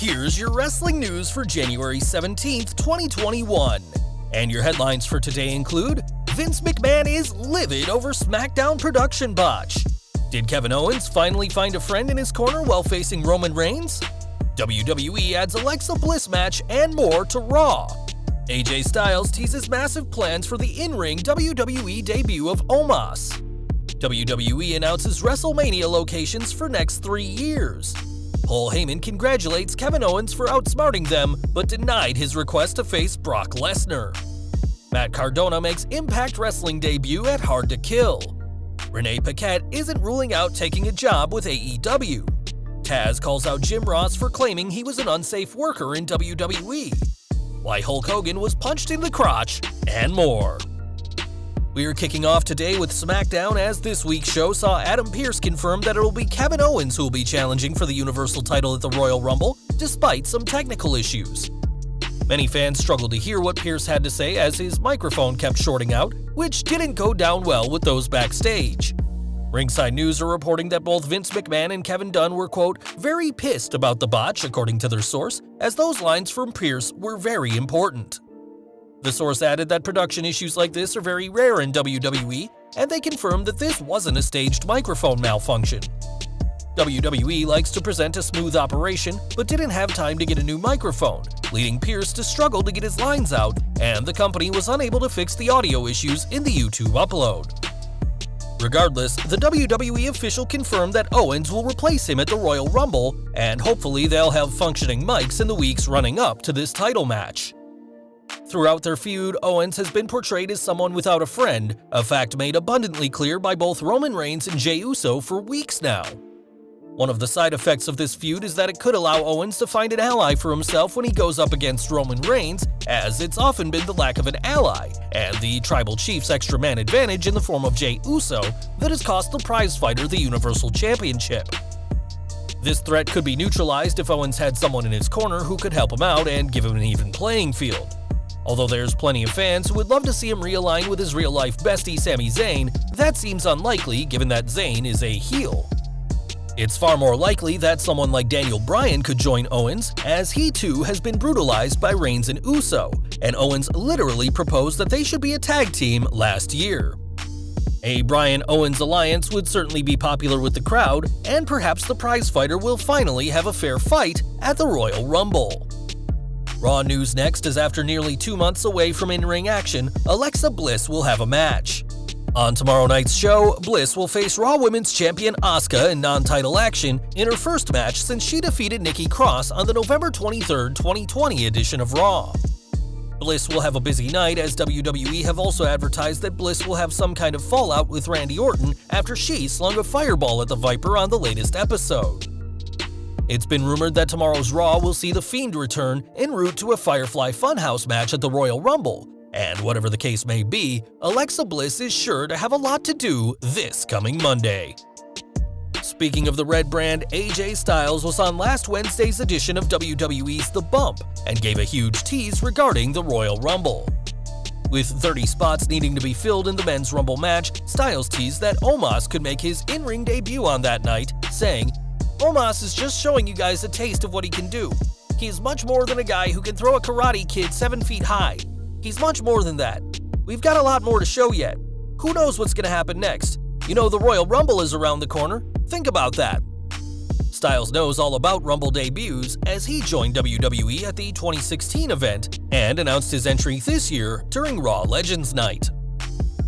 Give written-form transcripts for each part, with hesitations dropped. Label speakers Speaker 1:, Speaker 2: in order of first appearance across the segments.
Speaker 1: Here's your wrestling news for January 17th, 2021. And your headlines for today include: Vince McMahon is livid over SmackDown production botch. Did Kevin Owens finally find a friend in his corner while facing Roman Reigns? WWE adds Alexa Bliss match and more to Raw. AJ Styles teases massive plans for the in-ring WWE debut of Omos. WWE announces WrestleMania locations for next 3 years. Paul Heyman congratulates Kevin Owens for outsmarting them, but denied his request to face Brock Lesnar. Matt Cardona makes Impact Wrestling debut at Hard to Kill. Renee Paquette isn't ruling out taking a job with AEW. Taz calls out Jim Ross for claiming he was an unsafe worker in WWE. Why Hulk Hogan was punched in the crotch, and more. We're kicking off today with SmackDown, as this week's show saw Adam Pearce confirm that it will be Kevin Owens who will be challenging for the Universal title at the Royal Rumble, despite some technical issues. Many fans struggled to hear what Pearce had to say as his microphone kept shorting out, which didn't go down well with those backstage. Ringside News are reporting that both Vince McMahon and Kevin Dunn were, quote, very pissed about the botch, according to their source, as those lines from Pearce were very important. The source added that production issues like this are very rare in WWE, and they confirmed that this wasn't a staged microphone malfunction. WWE likes to present a smooth operation, but didn't have time to get a new microphone, leading Pearce to struggle to get his lines out, and the company was unable to fix the audio issues in the YouTube upload. Regardless, the WWE official confirmed that Owens will replace him at the Royal Rumble, and hopefully they'll have functioning mics in the weeks running up to this title match. Throughout their feud, Owens has been portrayed as someone without a friend, a fact made abundantly clear by both Roman Reigns and Jey Uso for weeks now. One of the side effects of this feud is that it could allow Owens to find an ally for himself when he goes up against Roman Reigns, as it's often been the lack of an ally, and the Tribal Chief's extra man advantage in the form of Jey Uso that has cost the prizefighter the Universal Championship. This threat could be neutralized if Owens had someone in his corner who could help him out and give him an even playing field. Although there's plenty of fans who would love to see him realign with his real-life bestie Sami Zayn, that seems unlikely given that Zayn is a heel. It's far more likely that someone like Daniel Bryan could join Owens, as he too has been brutalized by Reigns and Uso, and Owens literally proposed that they should be a tag team last year. A Bryan-Owens alliance would certainly be popular with the crowd, and perhaps the prizefighter will finally have a fair fight at the Royal Rumble. Raw news next, as after nearly 2 months away from in-ring action, Alexa Bliss will have a match. On tomorrow night's show, Bliss will face Raw Women's Champion Asuka in non-title action in her first match since she defeated Nikki Cross on the November 23, 2020 edition of Raw. Bliss will have a busy night, as WWE have also advertised that Bliss will have some kind of fallout with Randy Orton after she slung a fireball at the Viper on the latest episode. It's been rumored that tomorrow's Raw will see The Fiend return en route to a Firefly Funhouse match at the Royal Rumble, and whatever the case may be, Alexa Bliss is sure to have a lot to do this coming Monday. Speaking of the red brand, AJ Styles was on last Wednesday's edition of WWE's The Bump and gave a huge tease regarding the Royal Rumble. With 30 spots needing to be filled in the men's Rumble match, Styles teased that Omos could make his in-ring debut on that night, saying, "Omos is just showing you guys a taste of what he can do. He is much more than a guy who can throw a karate kid 7 feet high. He's much more than that. We've got a lot more to show yet. Who knows what's going to happen next? You know, the Royal Rumble is around the corner. Think about that." Styles knows all about Rumble debuts, as he joined WWE at the 2016 event and announced his entry this year during Raw Legends Night.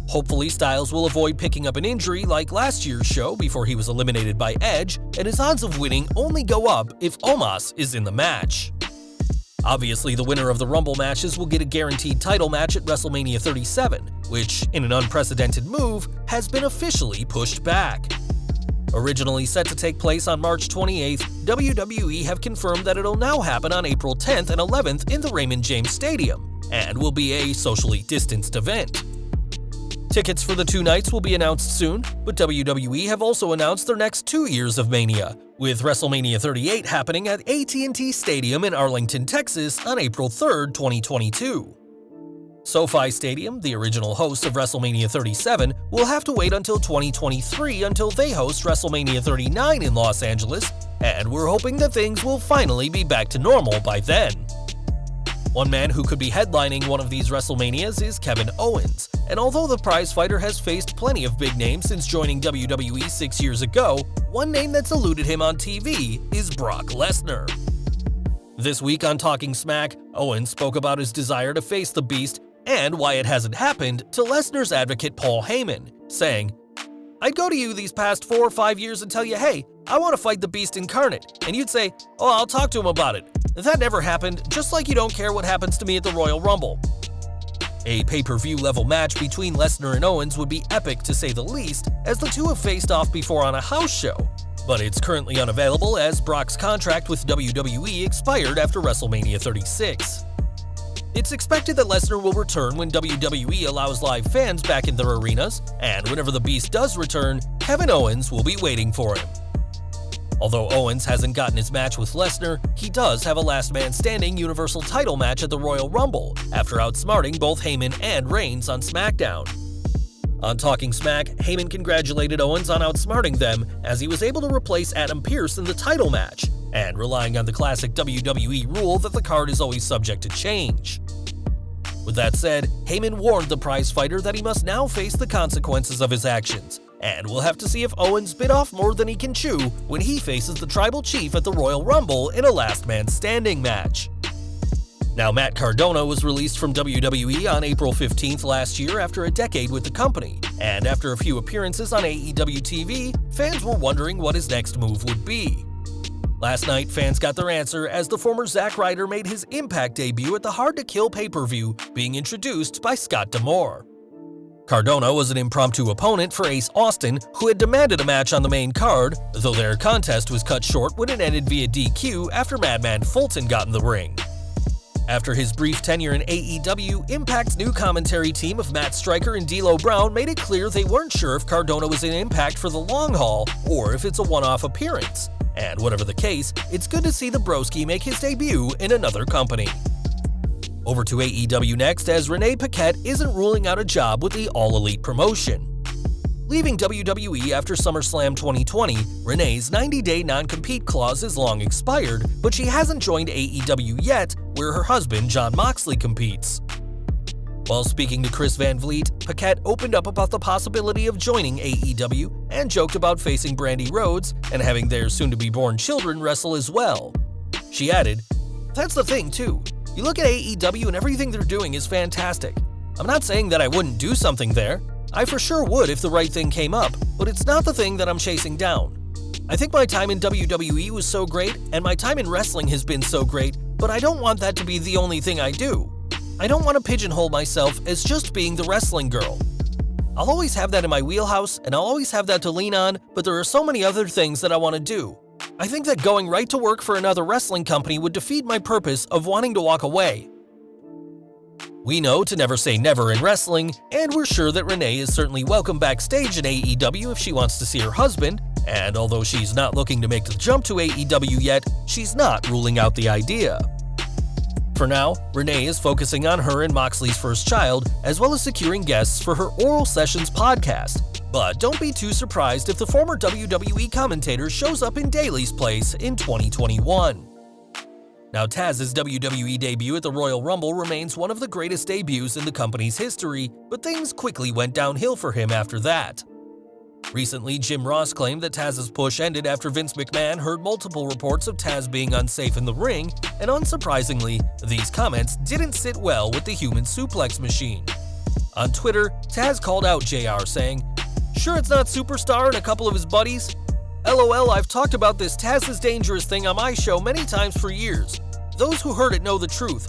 Speaker 1: Hopefully, Styles will avoid picking up an injury like last year's show before he was eliminated by Edge, and his odds of winning only go up if Omos is in the match. Obviously, the winner of the Rumble matches will get a guaranteed title match at WrestleMania 37, which, in an unprecedented move, has been officially pushed back. Originally set to take place on March 28th, WWE have confirmed that it'll now happen on April 10th and 11th in the Raymond James Stadium, and will be a socially distanced event. Tickets for the 2 nights will be announced soon, but WWE have also announced their next 2 years of Mania, with WrestleMania 38 happening at AT&T Stadium in Arlington, Texas on April 3rd, 2022. SoFi Stadium, the original host of WrestleMania 37, will have to wait until 2023 until they host WrestleMania 39 in Los Angeles, and we're hoping that things will finally be back to normal by then. One man who could be headlining one of these WrestleManias is Kevin Owens, and although the prizefighter has faced plenty of big names since joining WWE 6 years ago, one name that's eluded him on TV is Brock Lesnar. This week on Talking Smack, Owens spoke about his desire to face the Beast and why it hasn't happened to Lesnar's advocate Paul Heyman, saying, "I'd go to you these past 4 or 5 years and tell you, hey, I want to fight the Beast incarnate, and you'd say, oh, I'll talk to him about it. That never happened, just like you don't care what happens to me at the Royal Rumble." A pay-per-view level match between Lesnar and Owens would be epic to say the least, as the two have faced off before on a house show, but it's currently unavailable as Brock's contract with WWE expired after WrestleMania 36. It's expected that Lesnar will return when WWE allows live fans back in their arenas, and whenever the Beast does return, Kevin Owens will be waiting for him. Although Owens hasn't gotten his match with Lesnar, he does have a last man standing Universal title match at the Royal Rumble after outsmarting both Heyman and Reigns on SmackDown. On Talking Smack, Heyman congratulated Owens on outsmarting them as he was able to replace Adam Pearce in the title match, and relying on the classic WWE rule that the card is always subject to change. With that said, Heyman warned the prizefighter that he must now face the consequences of his actions, and we'll have to see if Owens bit off more than he can chew when he faces the Tribal Chief at the Royal Rumble in a last man standing match. Now, Matt Cardona was released from WWE on April 15th last year after a decade with the company, and after a few appearances on AEW TV, fans were wondering what his next move would be. Last night, fans got their answer as the former Zack Ryder made his Impact debut at the Hard to Kill pay-per-view, being introduced by Scott D'Amore. Cardona was an impromptu opponent for Ace Austin, who had demanded a match on the main card, though their contest was cut short when it ended via DQ after Madman Fulton got in the ring. After his brief tenure in AEW, Impact's new commentary team of Matt Striker and D'Lo Brown made it clear they weren't sure if Cardona was in Impact for the long haul or if it's a one-off appearance. And whatever the case, it's good to see the Broski make his debut in another company. Over to AEW next, as Renee Paquette isn't ruling out a job with the All Elite promotion. Leaving WWE after SummerSlam 2020, Renee's 90-day non-compete clause is long expired, but she hasn't joined AEW yet, where her husband Jon Moxley competes. While speaking to Chris Van Vliet, Paquette opened up about the possibility of joining AEW and joked about facing Brandy Rhodes and having their soon-to-be-born children wrestle as well. She added, "That's the thing, too. You look at AEW and everything they're doing is fantastic. I'm not saying that I wouldn't do something there. I for sure would if the right thing came up, but it's not the thing that I'm chasing down. I think my time in WWE was so great, and my time in wrestling has been so great, but I don't want that to be the only thing I do. I don't want to pigeonhole myself as just being the wrestling girl. I'll always have that in my wheelhouse, and I'll always have that to lean on, but there are so many other things that I want to do. I think that going right to work for another wrestling company would defeat my purpose of wanting to walk away." We know to never say never in wrestling, and we're sure that Renee is certainly welcome backstage in AEW if she wants to see her husband, and although she's not looking to make the jump to AEW yet, she's not ruling out the idea. For now, Renee is focusing on her and Moxley's first child, as well as securing guests for her Oral Sessions podcast. But don't be too surprised if the former WWE commentator shows up in Daly's place in 2021. Now, Taz's WWE debut at the Royal Rumble remains one of the greatest debuts in the company's history, but things quickly went downhill for him after that. Recently, Jim Ross claimed that Taz's push ended after Vince McMahon heard multiple reports of Taz being unsafe in the ring, and unsurprisingly, these comments didn't sit well with the human suplex machine. On Twitter, Taz called out JR saying, "Sure it's not Superstar and a couple of his buddies? LOL, I've talked about this Taz is Dangerous thing on my show many times for years. Those who heard it know the truth.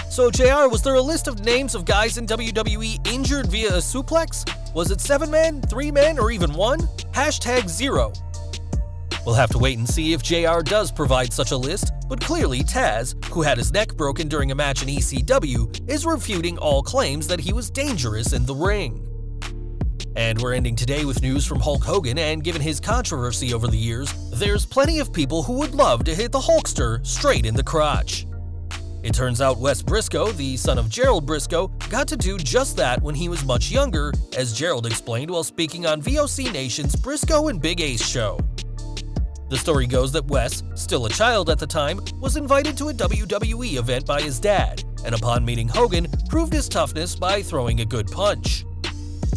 Speaker 1: So JR, was there a list of names of guys in WWE injured via a suplex? Was it 7 men, 3 men, or even 1? #0. We'll have to wait and see if JR does provide such a list, but clearly Taz, who had his neck broken during a match in ECW, is refuting all claims that he was dangerous in the ring. And we're ending today with news from Hulk Hogan, and given his controversy over the years, there's plenty of people who would love to hit the Hulkster straight in the crotch. It turns out Wes Briscoe, the son of Gerald Briscoe, got to do just that when he was much younger, as Gerald explained while speaking on VOC Nation's Briscoe and Big Ace show. The story goes that Wes, still a child at the time, was invited to a WWE event by his dad, and upon meeting Hogan, proved his toughness by throwing a good punch.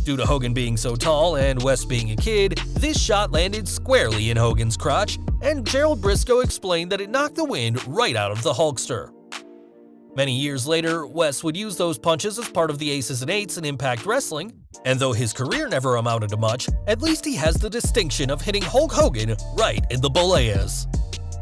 Speaker 1: Due to Hogan being so tall and Wes being a kid, this shot landed squarely in Hogan's crotch, and Gerald Briscoe explained that it knocked the wind right out of the Hulkster. Many years later, Wes would use those punches as part of the Aces and Eights in Impact Wrestling, and though his career never amounted to much, at least he has the distinction of hitting Hulk Hogan right in the boleas.